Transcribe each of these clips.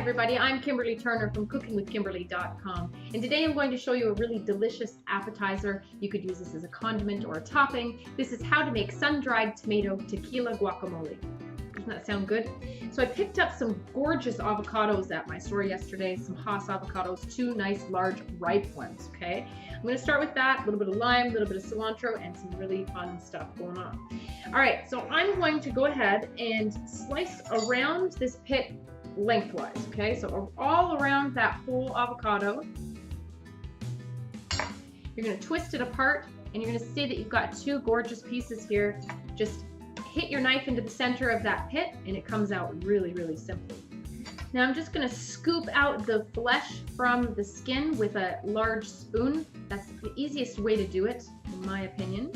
everybody, I'm Kimberly Turner from cookingwithkimberly.com, and today I'm going to show you a really delicious appetizer. You could use this as a condiment or a topping. This is how to make sun-dried tomato tequila guacamole. Doesn't that sound good? So I picked up some gorgeous avocados at my store yesterday, some Hass avocados, two nice large ripe ones, okay? I'm going to start with that, a little bit of lime, a little bit of cilantro, and some really fun stuff going on. All right, so I'm going to go ahead and slice around this pit lengthwise, okay? So all around that whole avocado. You're going to twist it apart, and you're going to see that you've got two gorgeous pieces here. Just hit your knife into the center of that pit, and it comes out really, really simply. Now I'm just going to scoop out the flesh from the skin with a large spoon. That's the easiest way to do it, in my opinion.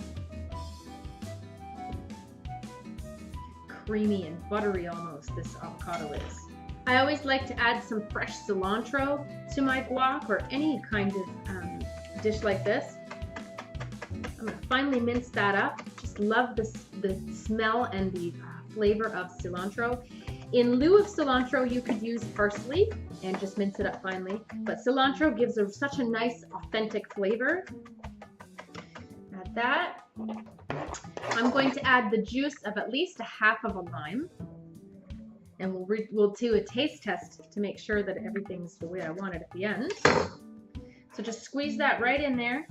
Creamy and buttery almost, this avocado is. I always like to add some fresh cilantro to my guac or any kind of dish like this. I'm going to finely mince that up. Just love the smell and the flavor of cilantro. In lieu of cilantro, you could use parsley and just mince it up finely. But cilantro gives such a nice, authentic flavor. Add that. I'm going to add the juice of at least a half of a lime. And we'll do a taste test to make sure that everything's the way I want it at the end. So just squeeze that right in there.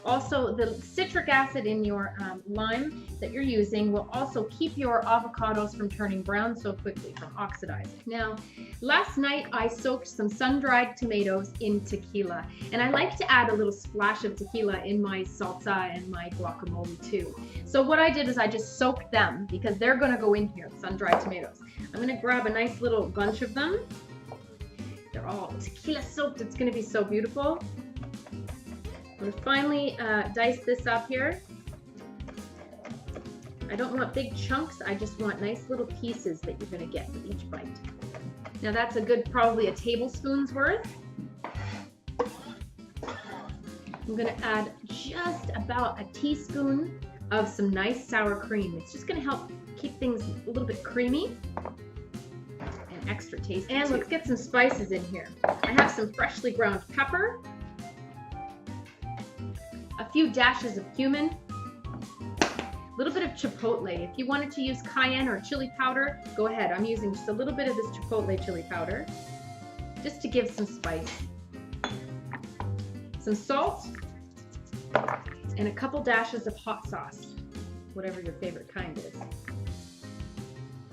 Also, the citric acid in your lime that you're using will also keep your avocados from turning brown so quickly, from oxidizing. Now, last night I soaked some sun-dried tomatoes in tequila, and I like to add a little splash of tequila in my salsa and my guacamole too. So what I did is I just soaked them because they're going to go in here, sun-dried tomatoes. I'm going to grab a nice little bunch of them. They're all tequila soaked. It's going to be so beautiful. I'm going to finally dice this up here. I don't want big chunks, I just want nice little pieces that you're going to get with each bite. Now that's a good, probably a tablespoon's worth. I'm going to add just about a teaspoon of some nice sour cream. It's just going to help keep things a little bit creamy and extra tasty. And let's get some spices in here. I have some freshly ground pepper, a few dashes of cumin, a little bit of chipotle. If you wanted to use cayenne or chili powder, go ahead. I'm using just a little bit of this chipotle chili powder, just to give some spice. Some salt, and a couple dashes of hot sauce, whatever your favorite kind is.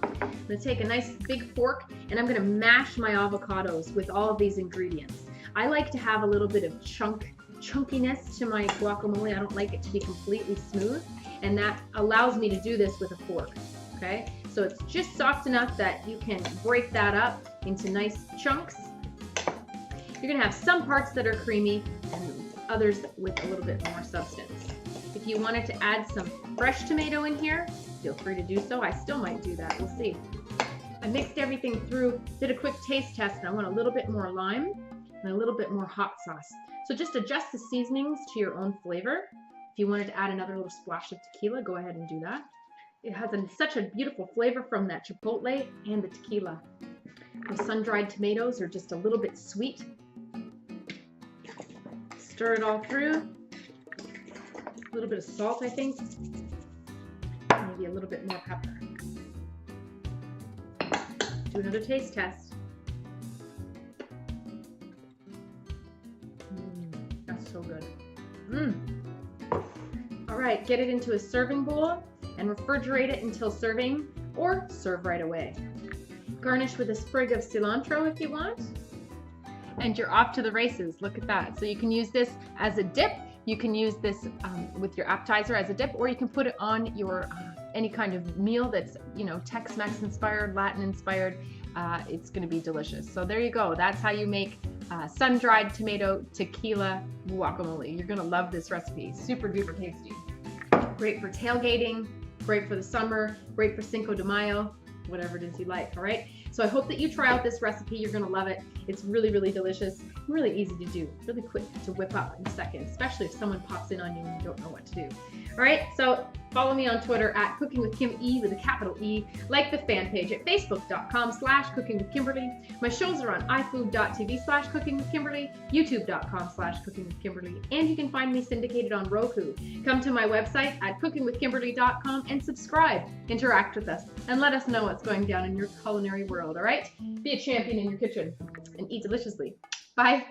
I'm going to take a nice big fork, and I'm going to mash my avocados with all of these ingredients. I like to have a little bit of chunkiness to my guacamole. I don't like it to be completely smooth, and that allows me to do this with a fork. Okay, so it's just soft enough that you can break that up into nice chunks. You're gonna have some parts that are creamy and others with a little bit more substance. If you wanted to add some fresh tomato in here, feel free to do so. I still might do that, we'll see. I mixed everything through, did a quick taste test, and I want a little bit more lime and a little bit more hot sauce. So just adjust the seasonings to your own flavor. If you wanted to add another little splash of tequila, go ahead and do that. It has such a beautiful flavor from that chipotle and the tequila. The sun-dried tomatoes are just a little bit sweet. Stir it all through. A little bit of salt, I think. Maybe a little bit more pepper. Do another taste test. So good. All right, get it into a serving bowl and refrigerate it until serving, or serve right away. Garnish with a sprig of cilantro if you want, and you're off to the races. Look at that. So you can use this as a dip. You can use this with your appetizer as a dip, or you can put it on your any kind of meal that's, you know, Tex-Mex inspired, Latin inspired. It's going to be delicious. So there you go. That's how you make sun-dried tomato tequila guacamole. You're going to love this recipe. Super duper tasty. Great for tailgating, great for the summer, great for Cinco de Mayo, whatever it is you like, all right? So I hope that you try out this recipe. You're going to love it. It's really, really delicious, really easy to do, really quick to whip up in a second, especially if someone pops in on you and you don't know what to do. All right, so Follow me on Twitter at Cooking with Kim E with a capital E. Like the fan page at facebook.com/cookingwithkimberly. My shows are on ifood.tv/cookingwithkimberly, youtube.com/cookingwithkimberly, and you can find me syndicated on Roku. Come to my website at cookingwithkimberly.com and subscribe. Interact with us and let us know what's going down in your culinary world, all right? Be a champion in your kitchen and eat deliciously. Bye.